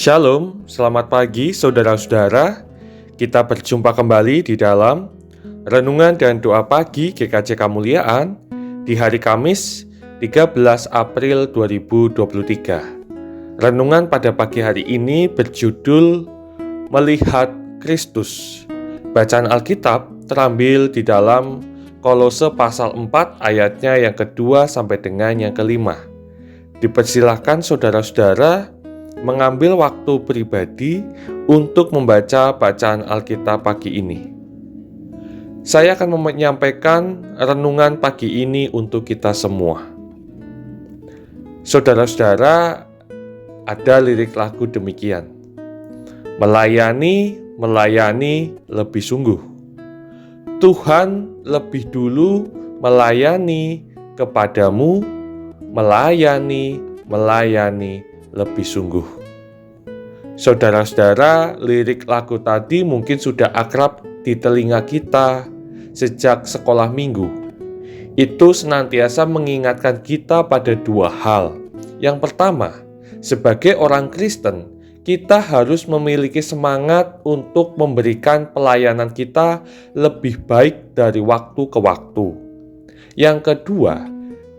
Shalom, selamat pagi saudara-saudara. Kita berjumpa kembali di dalam Renungan dan Doa Pagi GKJ Kemuliaan di hari Kamis 13 April 2023. Renungan pada pagi hari ini berjudul Melihat Kristus. Bacaan Alkitab terambil di dalam Kolose pasal 4 ayatnya yang kedua sampai dengan yang kelima. Dipersilahkan saudara-saudara mengambil waktu pribadi untuk membaca bacaan Alkitab pagi ini. Saya akan menyampaikan renungan pagi ini untuk kita semua. Saudara-saudara, ada lirik lagu demikian. Melayani lebih sungguh. Tuhan lebih dulu melayani kepadamu, melayani lebih sungguh. Saudara-saudara, lirik lagu tadi mungkin sudah akrab di telinga kita sejak sekolah minggu. Itu senantiasa mengingatkan kita pada dua hal. Yang pertama, sebagai orang Kristen, kita harus memiliki semangat untuk memberikan pelayanan kita lebih baik dari waktu ke waktu. Yang kedua,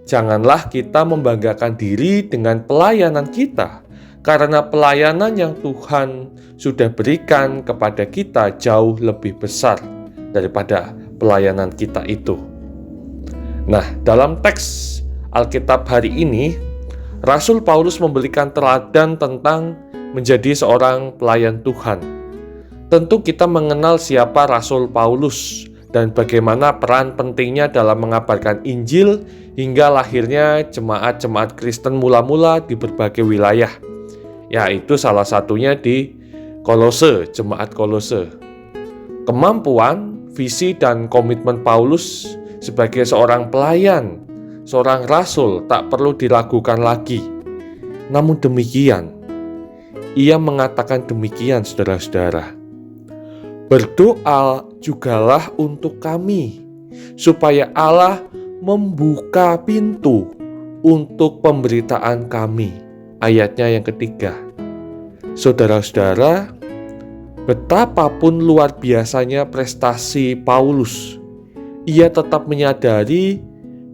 janganlah kita membanggakan diri dengan pelayanan kita, karena pelayanan yang Tuhan sudah berikan kepada kita jauh lebih besar daripada pelayanan kita itu. Nah, dalam teks Alkitab hari ini, Rasul Paulus memberikan teladan tentang menjadi seorang pelayan Tuhan. Tentu kita mengenal siapa Rasul Paulus dan bagaimana peran pentingnya dalam mengabarkan Injil hingga lahirnya jemaat-jemaat Kristen mula-mula di berbagai wilayah, yaitu salah satunya di Kolose, jemaat Kolose. Kemampuan, visi, dan komitmen Paulus sebagai seorang pelayan, seorang rasul tak perlu diragukan lagi. Namun demikian, ia mengatakan demikian, saudara-saudara. Berdoa jugalah untuk kami, supaya Allah membuka pintu untuk pemberitaan kami. Ayatnya yang ketiga. Saudara-saudara, betapapun luar biasanya prestasi Paulus, ia tetap menyadari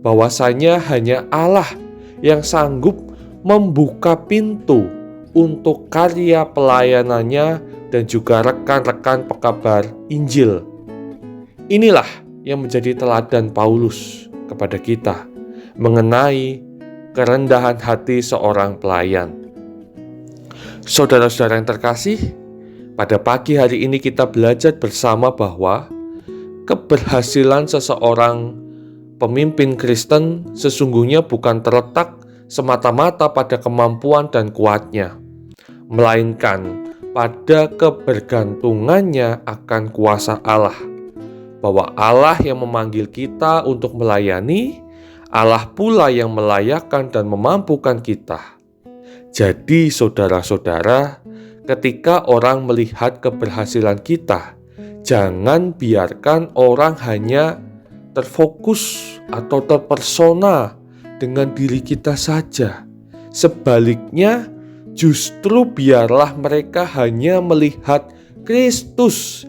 bahwasanya hanya Allah yang sanggup membuka pintu untuk karya pelayanannya dan juga rekan-rekan pekabar Injil. Inilah yang menjadi teladan Paulus kepada kita mengenai kerendahan hati seorang pelayan. Saudara-saudara yang terkasih, pada pagi hari ini kita belajar bersama bahwa keberhasilan seseorang pemimpin Kristen sesungguhnya bukan terletak semata-mata pada kemampuan dan kuatnya, melainkan pada kebergantungannya akan kuasa Allah. Bahwa Allah yang memanggil kita untuk melayani, Allah pula yang melayakkan dan memampukan kita. Jadi saudara-saudara, ketika orang melihat keberhasilan kita, jangan biarkan orang hanya terfokus atau terpersona dengan diri kita saja. Sebaliknya, justru biarlah mereka hanya melihat Kristus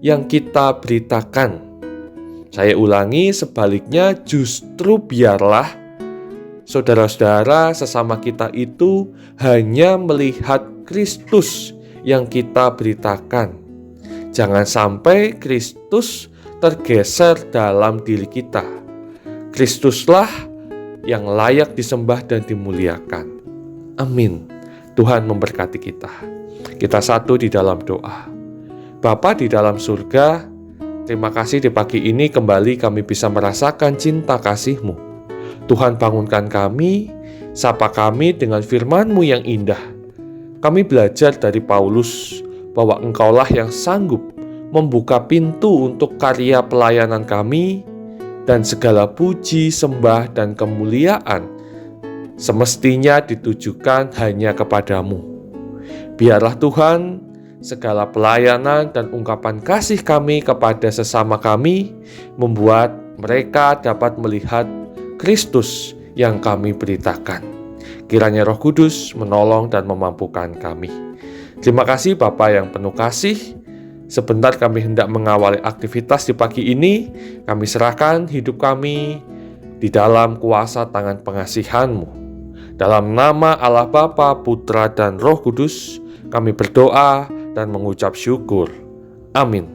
yang kita beritakan. Saya ulangi, sebaliknya justru biarlah saudara-saudara sesama kita itu hanya melihat Kristus yang kita beritakan. Jangan sampai Kristus tergeser dalam diri kita. Kristuslah yang layak disembah dan dimuliakan. Amin. Tuhan memberkati kita. Kita satu di dalam doa. Bapa di dalam surga, terima kasih di pagi ini kembali kami bisa merasakan cinta kasih-Mu. Tuhan bangunkan kami, sapa kami dengan firman-Mu yang indah. Kami belajar dari Paulus bahwa Engkaulah yang sanggup membuka pintu untuk karya pelayanan kami, dan segala puji, sembah, dan kemuliaan semestinya ditujukan hanya kepadamu. Biarlah Tuhan, segala pelayanan dan ungkapan kasih kami kepada sesama kami membuat mereka dapat melihat Kristus yang kami beritakan. Kiranya Roh Kudus menolong dan memampukan kami. Terima kasih Bapa yang penuh kasih. Sebentar kami hendak mengawali aktivitas di pagi ini. Kami serahkan hidup kami di dalam kuasa tangan pengasihan-Mu. Dalam nama Allah Bapa, Putra, dan Roh Kudus, kami berdoa dan mengucap syukur. Amin.